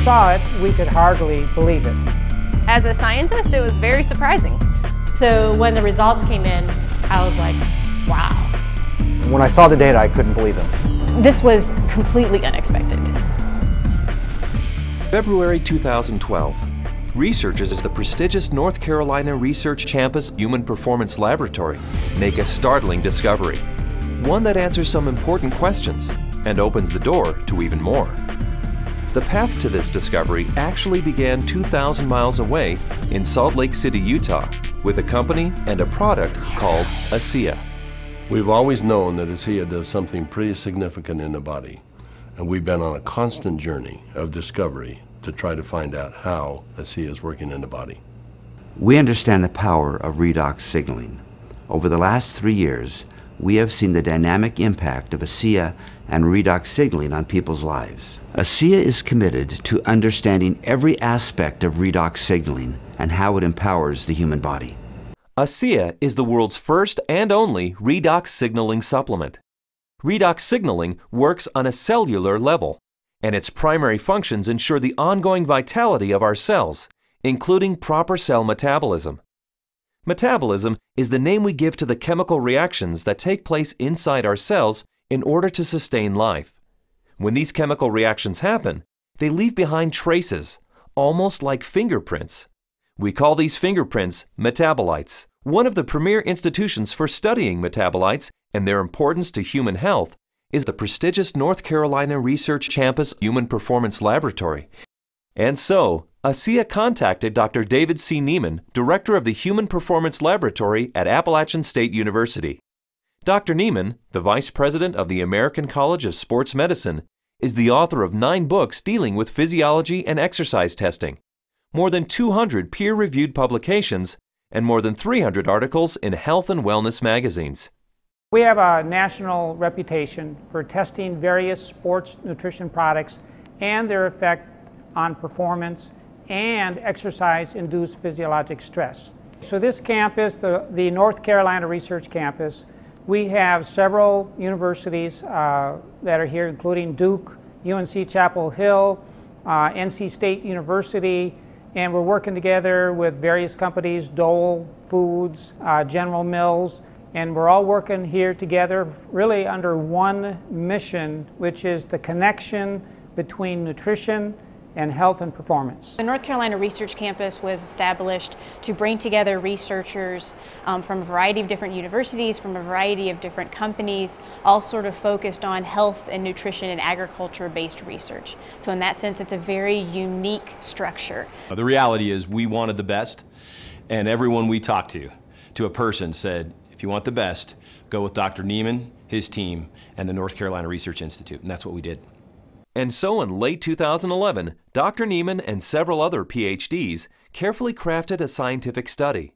saw it, we could hardly believe it. As a scientist, it was very surprising. So when the results came in, I was like, wow. When I saw the data, I couldn't believe it. This was completely unexpected. February 2012. Researchers at the prestigious North Carolina Research Campus Human Performance Laboratory make a startling discovery. One that answers some important questions and opens the door to even more. The path to this discovery actually began 2,000 miles away in Salt Lake City, Utah, with a company and a product called Asea. We've always known that Asea does something pretty significant in the body, and we've been on a constant journey of discovery to try to find out how Asea is working in the body. We understand the power of redox signaling. Over the last 3 years, we have seen the dynamic impact of Asea and redox signaling on people's lives. Asea is committed to understanding every aspect of redox signaling and how it empowers the human body. Asea is the world's first and only redox signaling supplement. Redox signaling works on a cellular level, and its primary functions ensure the ongoing vitality of our cells, including proper cell metabolism. Metabolism is the name we give to the chemical reactions that take place inside our cells in order to sustain life. When these chemical reactions happen, they leave behind traces, almost like fingerprints. We call these fingerprints metabolites. One of the premier institutions for studying metabolites and their importance to human health is the prestigious North Carolina Research Campus Human Performance Laboratory. And so, Asea contacted Dr. David C. Neiman, director of the Human Performance Laboratory at Appalachian State University. Dr. Neiman, the vice president of the American College of Sports Medicine, is the author of 9 books dealing with physiology and exercise testing, more than 200 peer-reviewed publications, and more than 300 articles in health and wellness magazines. We have a national reputation for testing various sports nutrition products and their effect on performance and exercise-induced physiologic stress. So this campus, the North Carolina Research Campus, we have several universities that are here, including Duke, UNC Chapel Hill, NC State University, and we're working together with various companies, Dole Foods, General Mills, and we're all working here together really under one mission, which is the connection between nutrition and health and performance. The North Carolina Research Campus was established to bring together researchers from a variety of different universities, from a variety of different companies, all sort of focused on health and nutrition and agriculture-based research. So in that sense, it's a very unique structure. The reality is we wanted the best, and everyone we talked to a person said, if you want the best, go with Dr. Neiman, his team, and the North Carolina Research Institute, and that's what we did. And so in late 2011, Dr. Neiman and several other PhDs carefully crafted a scientific study.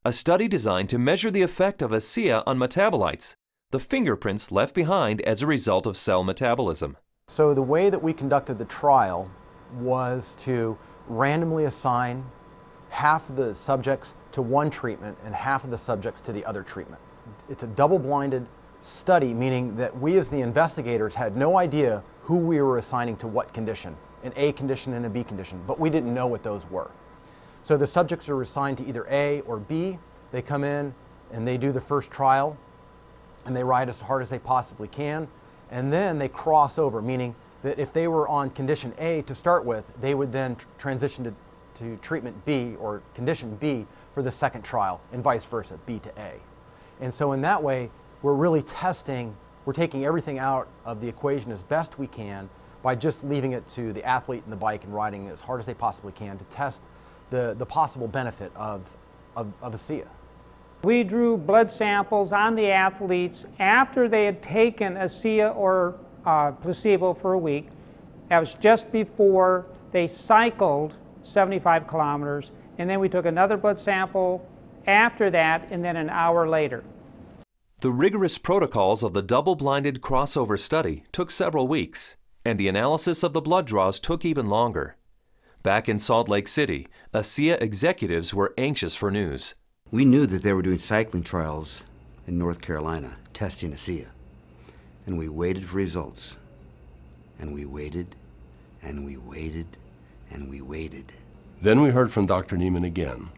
A study designed to measure the effect of Asea on metabolites, the fingerprints left behind as a result of cell metabolism. So the way that we conducted the trial was to randomly assign half of the subjects to one treatment and half of the subjects to the other treatment. It's a double-blinded study, meaning that we as the investigators had no idea who we were assigning to what condition, an A condition and a B condition, but we didn't know what those were. So the subjects are assigned to either A or B. They come in and they do the first trial and they ride as hard as they possibly can, and then they cross over, meaning that if they were on condition A to start with, they would then transition to treatment B or condition B for the second trial, and vice versa, B to A. And so in that way, we're really testing, we're taking everything out of the equation as best we can by just leaving it to the athlete and the bike and riding as hard as they possibly can to test the possible benefit of Asea. We drew blood samples on the athletes after they had taken Asea or placebo for a week. That was just before they cycled 75 kilometers, and then we took another blood sample after that, and then an hour later. The rigorous protocols of the double-blinded crossover study took several weeks, and the analysis of the blood draws took even longer. Back in Salt Lake City, Asea executives were anxious for news. We knew that they were doing cycling trials in North Carolina, testing Asea. And we waited for results. And we waited, and we waited, and we waited. Then we heard from Dr. Neiman again,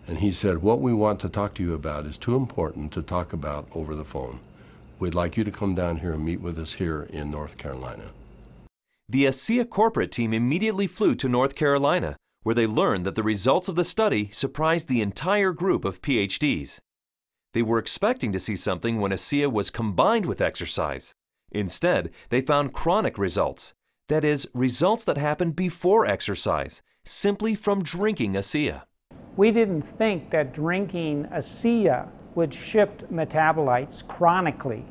and he said, what we want to talk to you about is too important to talk about over the phone. We'd like you to come down here and meet with us here in North Carolina. The Asea corporate team immediately flew to North Carolina, where they learned that the results of the study surprised the entire group of PhDs. They were expecting to see something when Asea was combined with exercise. Instead, they found chronic results. That is, results that happen before exercise, simply from drinking Asea. We didn't think that drinking Asea would shift metabolites chronically.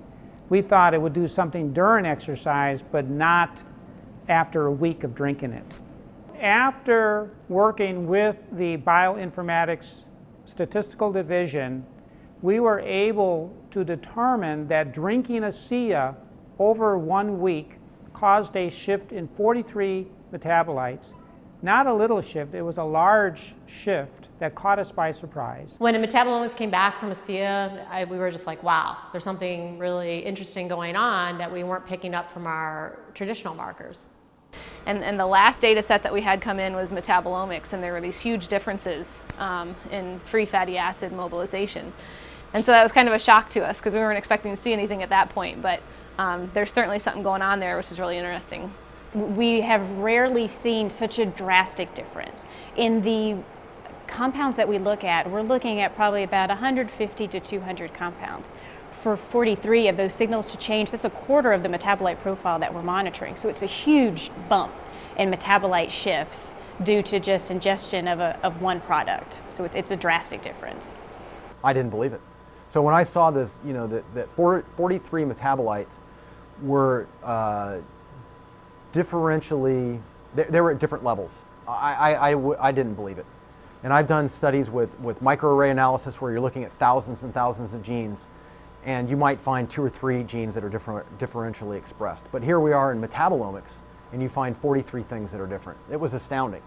We thought it would do something during exercise, but not after a week of drinking it. After working with the bioinformatics statistical division, we were able to determine that drinking Asea over 1 week caused a shift in 43 metabolites. Not a little shift, it was a large shift that caught us by surprise. When the metabolomics came back from Asea, we were just like, wow, there's something really interesting going on that we weren't picking up from our traditional markers. And the last data set that we had come in was metabolomics, and there were these huge differences in free fatty acid mobilization. And so that was kind of a shock to us because we weren't expecting to see anything at that point, but there's certainly something going on there which is really interesting. We have rarely seen such a drastic difference. In the compounds that we look at, we're looking at probably about 150 to 200 compounds. For 43 of those signals to change, that's a quarter of the metabolite profile that we're monitoring. So it's a huge bump in metabolite shifts due to just ingestion of one product. So it's a drastic difference. I didn't believe it. So when I saw this, you know, that 43 metabolites were differentially, they were at different levels. I didn't believe it. And I've done studies with microarray analysis where you're looking at thousands and thousands of genes, and you might find 2 or 3 genes that are differentially expressed. But here we are in metabolomics, and you find 43 things that are different. It was astounding.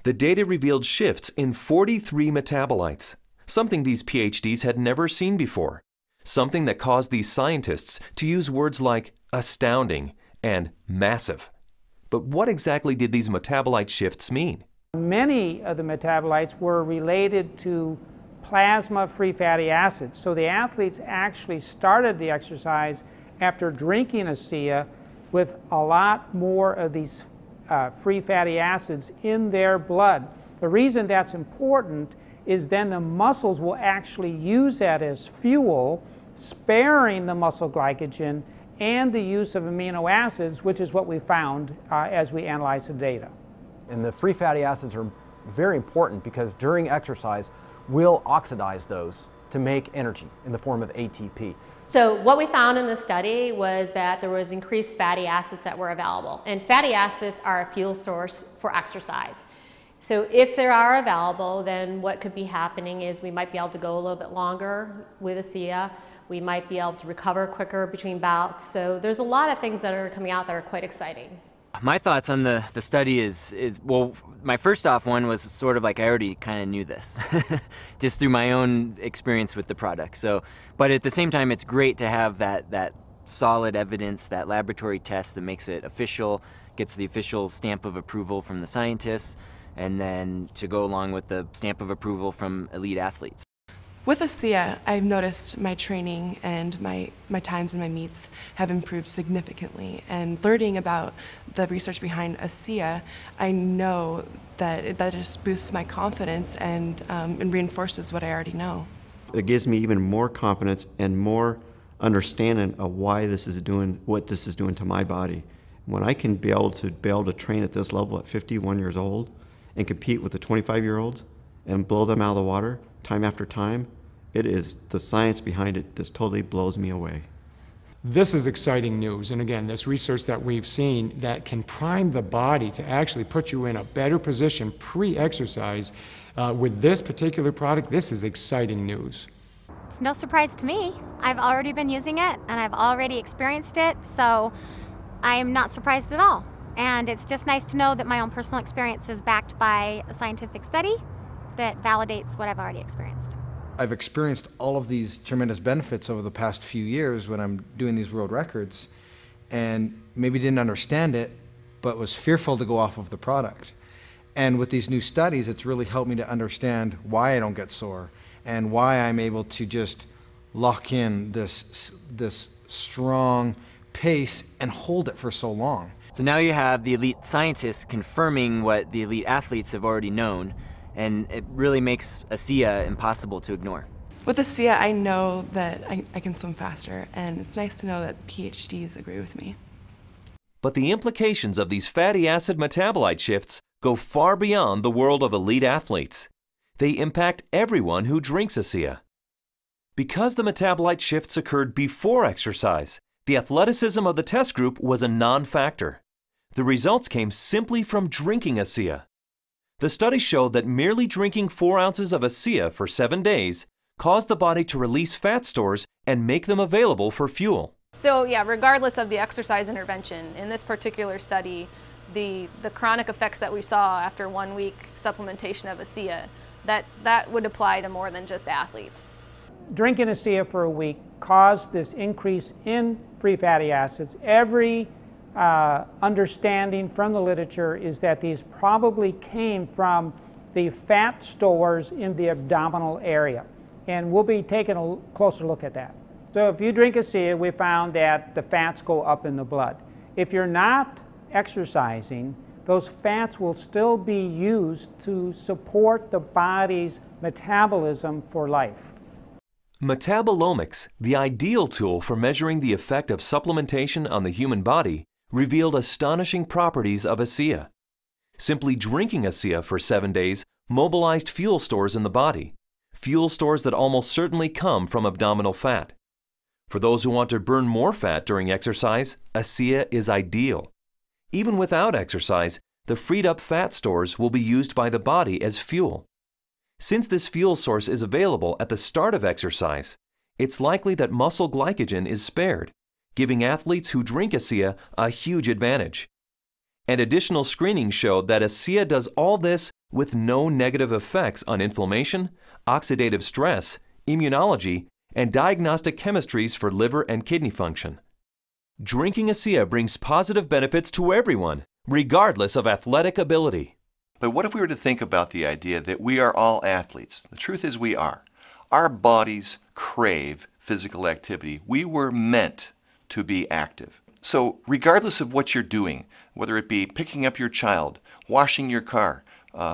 The data revealed shifts in 43 metabolites, something these PhDs had never seen before, something that caused these scientists to use words like astounding and massive. But what exactly did these metabolite shifts mean? Many of the metabolites were related to plasma free fatty acids. So the athletes actually started the exercise after drinking Asea with a lot more of these free fatty acids in their blood. The reason that's important is then the muscles will actually use that as fuel, sparing the muscle glycogen and the use of amino acids, which is what we found as we analyzed the data. And the free fatty acids are very important because during exercise, we'll oxidize those to make energy in the form of ATP. So what we found in the study was that there was increased fatty acids that were available. And fatty acids are a fuel source for exercise. So if they are available, then what could be happening is we might be able to go a little bit longer with Asea. We might be able to recover quicker between bouts. So there's a lot of things that are coming out that are quite exciting. My thoughts on the study is, well, my first off one was sort of like I already kind of knew this, just through my own experience with the product. So, but at the same time, it's great to have that solid evidence, that laboratory test that makes it official, gets the official stamp of approval from the scientists, and then to go along with the stamp of approval from elite athletes. With Asea, I've noticed my training and my times and my meets have improved significantly. And learning about the research behind Asea, I know that that just boosts my confidence and reinforces what I already know. It gives me even more confidence and more understanding of why this is doing what this is doing to my body. When I can be able to train at this level at 51 years old and compete with the 25-year-olds and blow them out of the water time after time, it is the science behind it just totally blows me away. This is exciting news, and again, this research that we've seen that can prime the body to actually put you in a better position pre-exercise with this particular product, this is exciting news. It's no surprise to me. I've already been using it and I've already experienced it, so I am not surprised at all. And it's just nice to know that my own personal experience is backed by a scientific study that validates what I've already experienced. I've experienced all of these tremendous benefits over the past few years when I'm doing these world records, and maybe didn't understand it, but was fearful to go off of the product. And with these new studies, it's really helped me to understand why I don't get sore and why I'm able to just lock in this strong pace and hold it for so long. So now you have the elite scientists confirming what the elite athletes have already known, and it really makes Asea impossible to ignore. With Asea, I know that I can swim faster, and it's nice to know that PhDs agree with me. But the implications of these fatty acid metabolite shifts go far beyond the world of elite athletes. They impact everyone who drinks Asea. Because the metabolite shifts occurred before exercise, the athleticism of the test group was a non-factor. The results came simply from drinking Asea. The study showed that merely drinking 4 ounces of Asea for 7 days caused the body to release fat stores and make them available for fuel. So yeah, regardless of the exercise intervention, in this particular study, the chronic effects that we saw after 1 week supplementation of Asea, that would apply to more than just athletes. Drinking Asea for a week caused this increase in free fatty acids. Every understanding from the literature is that these probably came from the fat stores in the abdominal area. And we'll be taking a closer look at that. So if you drink Asea, we found that the fats go up in the blood. If you're not exercising, those fats will still be used to support the body's metabolism for life. Metabolomics, the ideal tool for measuring the effect of supplementation on the human body, revealed astonishing properties of Asea. Simply drinking Asea for 7 days mobilized fuel stores in the body, fuel stores that almost certainly come from abdominal fat. For those who want to burn more fat during exercise, Asea is ideal. Even without exercise, the freed up fat stores will be used by the body as fuel. Since this fuel source is available at the start of exercise, it's likely that muscle glycogen is spared, giving athletes who drink Asea a huge advantage. And additional screenings showed that Asea does all this with no negative effects on inflammation, oxidative stress, immunology, and diagnostic chemistries for liver and kidney function. Drinking Asea brings positive benefits to everyone, regardless of athletic ability. But what if we were to think about the idea that we are all athletes? The truth is we are. Our bodies crave physical activity. We were meant to be active. So regardless of what you're doing, whether it be picking up your child, washing your car,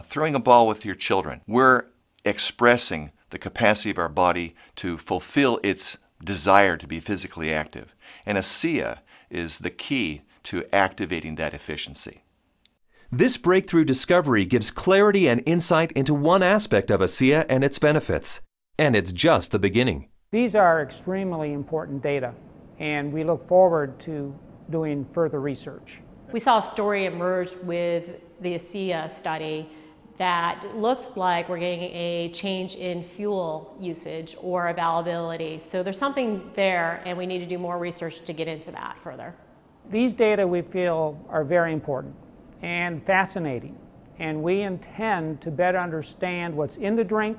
throwing a ball with your children, we're expressing the capacity of our body to fulfill its desire to be physically active. And Asea is the key to activating that efficiency. This breakthrough discovery gives clarity and insight into one aspect of Asea and its benefits. And it's just the beginning. These are extremely important data, and we look forward to doing further research. We saw a story emerge with the Asea study that looks like we're getting a change in fuel usage or availability. So there's something there, and we need to do more research to get into that further. These data we feel are very important and fascinating, and we intend to better understand what's in the drink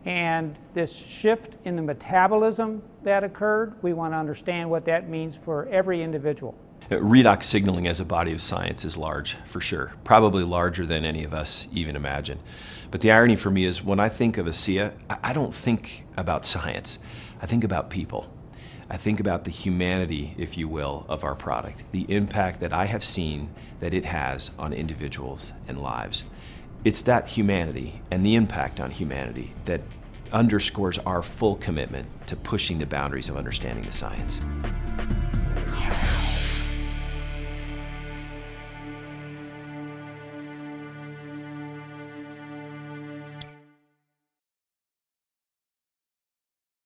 and this shift in the metabolism that occurred. We want to understand what that means for every individual. Redox signaling as a body of science is large, for sure. Probably larger than any of us even imagine. But the irony for me is when I think of Asea, I don't think about science. I think about people. I think about the humanity, if you will, of our product, the impact that I have seen that it has on individuals and lives. It's that humanity and the impact on humanity that underscores our full commitment to pushing the boundaries of understanding the science.